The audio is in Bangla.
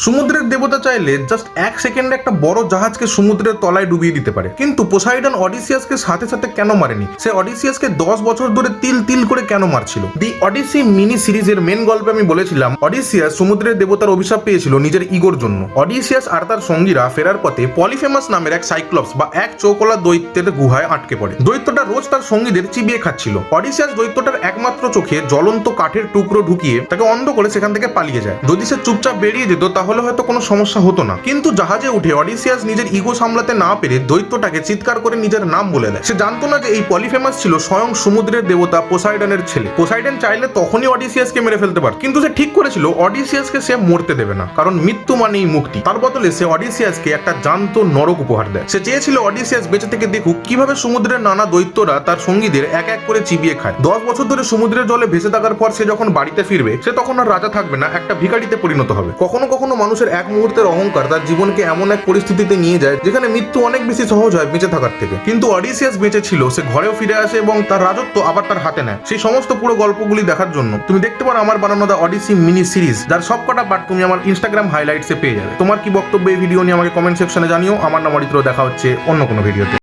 সমুদ্রের দেবতা চাইলে জাস্ট 1 সেকেন্ডে একটা বড় জাহাজকে সমুদ্রের তলায় ডুবিয়ে দিতে পারে, কিন্তু পোসাইডন অডিসিয়াসকে সাথে সাথে কেন মারেনি? সে অডিসিয়াসকে 10 বছর ধরে তিল তিল করে কেন মারছিল? দি অডিসি মিনি সিরিজের মেন গল্পে আমি বলেছিলাম অডিসিয়াস সমুদ্রের দেবতার অভিশাপ পেয়েছিল নিজের ইগোর জন্য। অডিসিয়াস আর তার সঙ্গীরা ফেরার পথে পলিফেমাস নামের এক সাইক্লপস বা এক চৌকলা দৈত্যের গুহায় আটকে পড়ে। দৈত্যটা রোজ তার সঙ্গীদের চিবিয়ে খাচ্ছিল। অডিসিয়াস দৈত্যটার একমাত্র চোখে জ্বলন্ত কাঠের টুকরো ঢুকিয়ে তাকে অন্ধ করে সেখান থেকে পালিয়ে যায়। যদি সে চুপচাপ বেরিয়ে যেত তাহলে হয়তো কোনো সমস্যা হতো না, কিন্তু জাহাজে উঠে অডিসিয়াস নিজের ইগো সামলাতে না পেরে দৈত্যটাকে চিৎকার করে নিজের নাম বলে দেয়। সে জানতো না যে এই পলিফেমাস ছিল স্বয়ং সমুদ্রের দেবতা পোসাইডনের ছেলে। পোসাইডন চাইলে তখনই অডিসিয়াসকে মেরে ফেলতে পারত, কিন্তু সে ঠিক করেছিল অডিসিয়াসকে সে মরতে দেবে না, কারণ মৃত্যু মানেই মুক্তি। তার বদলে সে অডিসিয়াসকে একটা জ্যান্ত নরক উপহার দেয়। সে চেয়েছিল অডিসিয়াস বেঁচে থেকে দেখুক কিভাবে সমুদ্রের নানা দৈত্যরা তার সঙ্গীদের এক এক করে চিবিয়ে খায়। 10 বছর ধরে সমুদ্রের জলে ভেসে থাকার পর সে যখন বাড়িতে ফিরবে, সে তখন আর রাজা থাকবে না, একটা ভিখারিতে পরিণত হবে। কখনো কখনো মানুষের এক মুহূর্তের অহংকার তার জীবনকে এমন এক পরিস্থিতিতে নিয়ে যায় যেখানে মৃত্যু অনেক বেশি সহজ হয় বেঁচে থাকার থেকে। কিন্তু অডিসিয়াস বেঁচে ছিল, সে ঘরেও ফিরে আসে এবং তার রাজত্ব আবার তার হাতে নেয়। সেই সমস্ত পুরো গল্পগুলি দেখার জন্য তুমি দেখতে পারো আমার বানানো দা অডিসি মিনি সিরিজ, যার সবকটা পার্ট তুমি আমার ইনস্টাগ্রাম হাইলাইটসে পেয়ে যাবে। তোমার কি বক্তব্য এই ভিডিও নিয়ে আমাকে কমেন্ট সেকশনে জানিও। আমার নাম অরিত্র, দেখা হচ্ছে অন্য কোনো ভিডিওতে।